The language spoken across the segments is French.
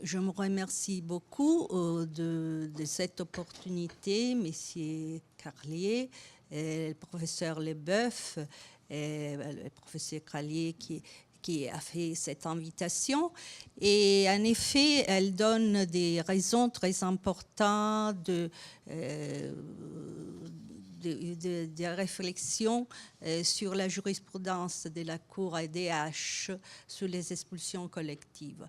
Je me remercie beaucoup de cette opportunité, Monsieur Carlier, le professeur Leboeuf, le professeur Carlier qui a fait cette invitation. Et en effet, elle donne des raisons très importantes de réflexion sur la jurisprudence de la Cour ADH sur les expulsions collectives.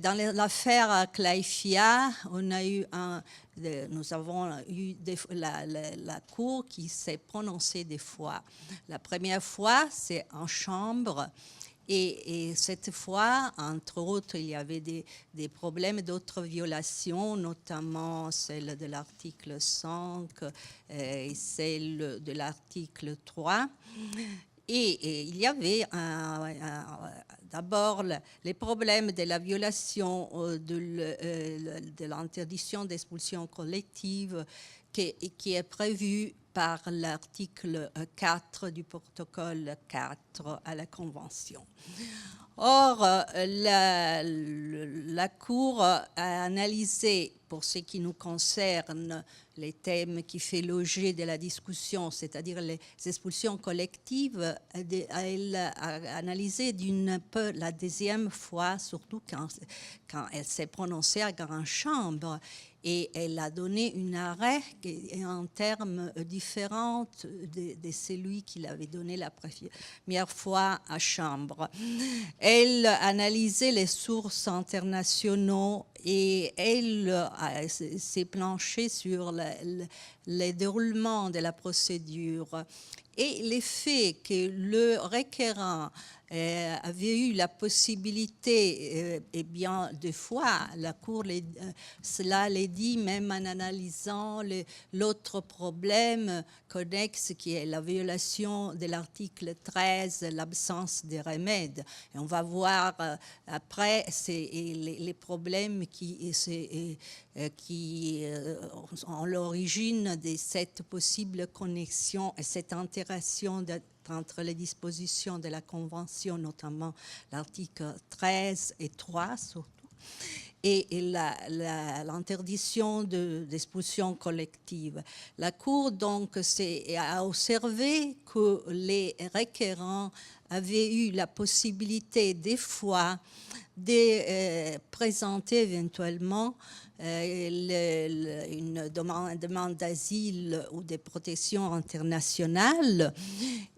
Dans l'affaire Claifia, nous avons eu la Cour qui s'est prononcée des fois. La première fois, c'est en chambre. Et cette fois, entre autres, il y avait des problèmes d'autres violations, notamment celle de l'article 5 et celle de l'article 3. Et il y avait d'abord les problèmes de la violation de l'interdiction d'expulsion collective qui est prévue par l'article 4 du protocole 4 à la Convention. Or, la Cour a analysé, pour ce qui nous concerne, les thèmes qui font l'objet de la discussion, c'est-à-dire les expulsions collectives. Elle a analysé d'une peu la deuxième fois, surtout quand elle s'est prononcée à grande chambre, et elle a donné un arrêt en termes différents de celui qu'il avait donné la première fois à chambre. Elle a analysé les sources internationales et elle s'est penchée sur le déroulement de la procédure. Et le fait que le requérant avait eu la possibilité, et bien deux fois, la Cour cela l'a dit même en analysant l'autre problème connexe qui est la violation de l'article 13, l'absence de remèdes. Et on va voir après les problèmes qui ont l'origine de cette possible connexion et cette interaction entre les dispositions de la Convention, notamment l'article 13 et 3 surtout, et l'interdiction d'expulsion collective. La Cour donc a observé que les requérants avaient eu la possibilité des fois de présenter éventuellement une demande d'asile ou de protection internationale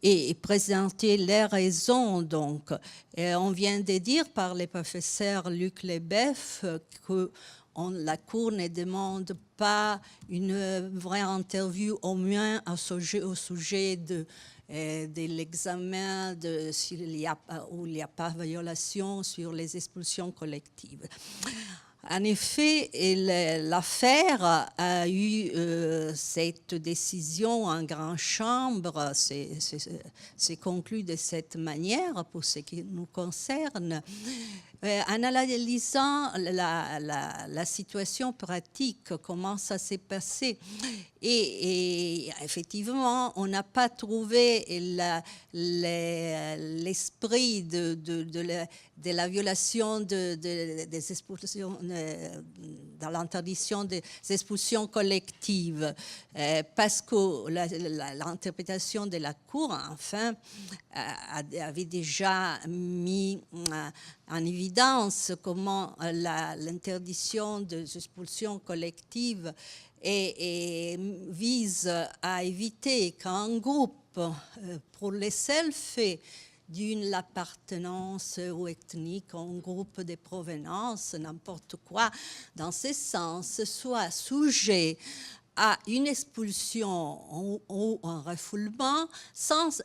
et présenter les raisons. Donc, on vient de dire par le professeur Luc Leboeuf que la Cour ne demande pas une vraie interview au moins au sujet de l'examen s'il n'y a pas violation sur les expulsions collectives. En effet, l'affaire a eu cette décision en grande chambre, c'est conclu de cette manière pour ce qui nous concerne. En analysant la situation pratique, comment ça s'est passé, et effectivement, on n'a pas trouvé l'esprit de la violation des expulsions, dans l'interdiction des expulsions collectives, parce que l'interprétation de la Cour, enfin, avait déjà mis en évidence comment l'interdiction des expulsions collectives vise à éviter qu'un groupe, pour le seul fait d'une appartenance ou ethnique, un groupe de provenance, n'importe quoi, dans ce sens, soit sujet à une expulsion ou un refoulement sans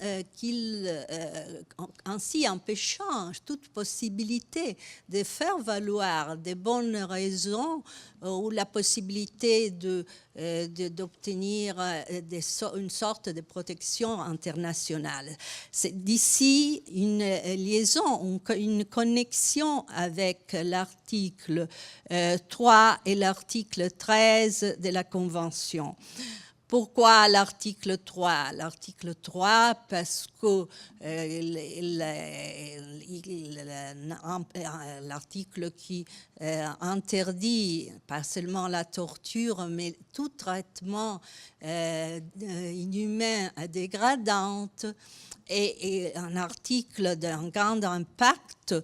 ainsi empêchant toute possibilité de faire valoir des bonnes raisons ou la possibilité d'obtenir une sorte de protection internationale. C'est d'ici une liaison, une connexion avec l'article 3 et l'article 13 de la Convention. Pourquoi l'article 3 ? L'article 3, parce qu'il l'article qui interdit pas seulement la torture, mais tout traitement inhumain dégradant, et un article d'un grand impact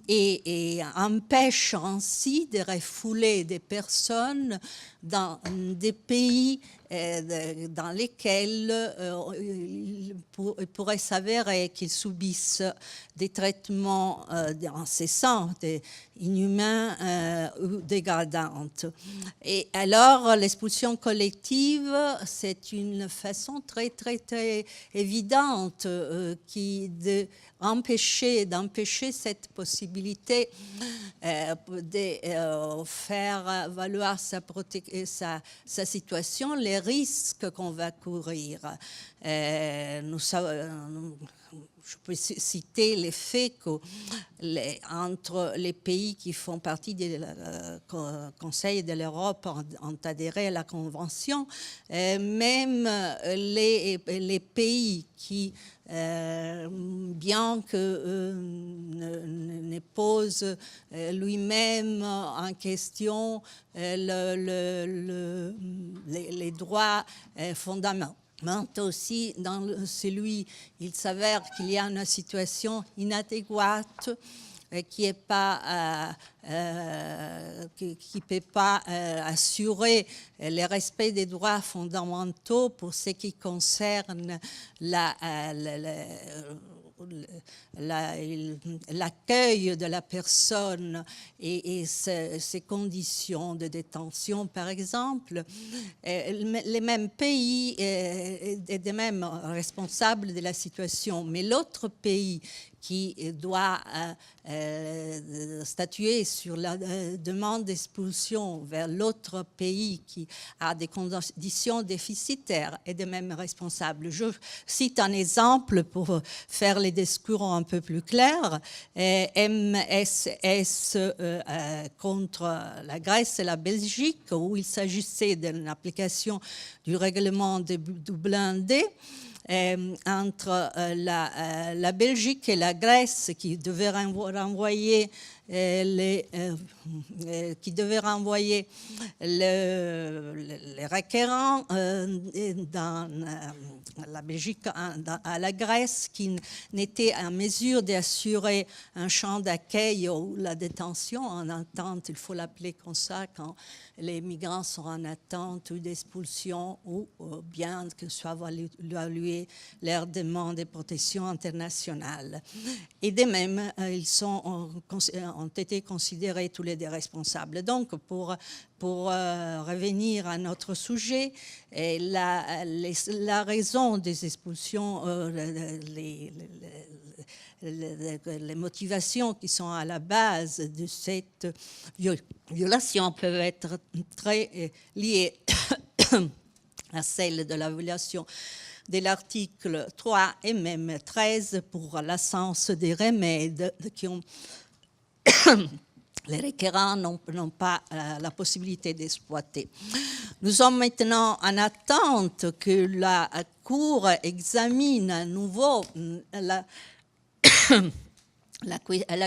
et empêche ainsi de refouler des personnes dans des pays dans lesquels il pourrait s'avérer qu'ils subissent des traitements incessants, inhumains ou dégradants. Et alors, l'expulsion collective, c'est une façon très, très, très évidente d'empêcher cette possibilité de faire valoir sa situation, les risques qu'on va courir. Je peux citer les faits qu'entre les pays qui font partie du Conseil de l'Europe ont adhéré à la Convention, même les pays qui, bien que ne pose lui-même en question les droits fondamentaux, aussi dans celui, il s'avère qu'il y a une situation inadéquate qui ne peut pas assurer le respect des droits fondamentaux pour ce qui concerne l'accueil de la personne et ses conditions de détention, par exemple. Les mêmes pays et les mêmes responsables de la situation, mais l'autre pays qui doit statuer sur la demande d'expulsion vers l'autre pays qui a des conditions déficitaires est de même responsable. Je cite un exemple pour faire les discours un peu plus clairs. MSS contre la Grèce et la Belgique, où il s'agissait d'une application du règlement de Dublin D, entre la Belgique et la Grèce qui devaient renvoyer les requérants dans la Belgique à la Grèce, qui n'étaient en mesure d'assurer un champ d'accueil ou la détention en attente, il faut l'appeler comme ça, quand les migrants sont en attente ou d'expulsion ou bien que soit évaluée leur demande de protection internationale. Et de même, ils ont été considérés tous les deux responsables. Donc, pour revenir à notre sujet, la raison des expulsions, les motivations qui sont à la base de cette violation peuvent être très liées à celle de la violation de l'article 3 et même 13 pour l'absence des remèdes qui ont les requérants n'ont pas la possibilité d'exploiter. Nous sommes maintenant en attente que la Cour examine à nouveau la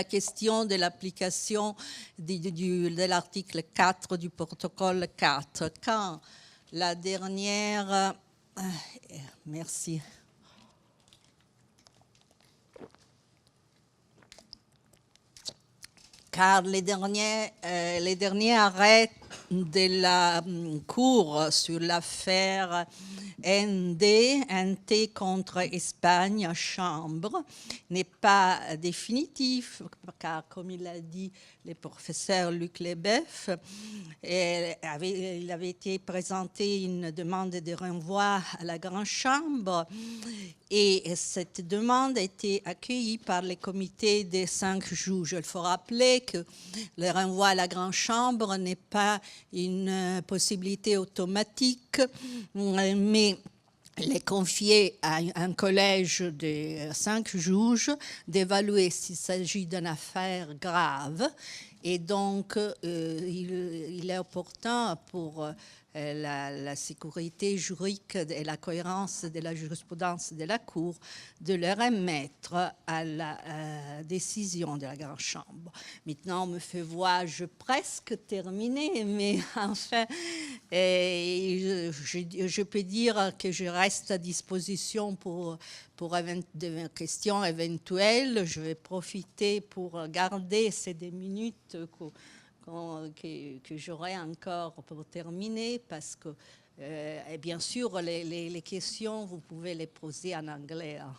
question de l'application de l'article 4 du protocole 4, quand la dernière... merci. Car les derniers arrêts de la Cour sur l'affaire NT contre Espagne Chambre n'est pas définitif, car comme il a dit le professeur Luc Lebeuf, il avait été présenté une demande de renvoi à la Grande Chambre et cette demande a été accueillie par le comité des 5 juges. Il faut rappeler que le renvoi à la Grande Chambre n'est pas une possibilité automatique, mais il est confié à un collège de 5 juges d'évaluer s'il s'agit d'une affaire grave Et donc, il est opportun pour la sécurité juridique et la cohérence de la jurisprudence de la Cour de le remettre à la décision de la Grande Chambre. Maintenant, on me fait voir, je presque terminé, mais enfin, je peux dire que je reste à disposition pour des questions éventuelles. Je vais profiter pour garder ces 2 minutes que j'aurai encore pour terminer, parce que, et bien sûr, les questions, vous pouvez les poser en anglais. Hein.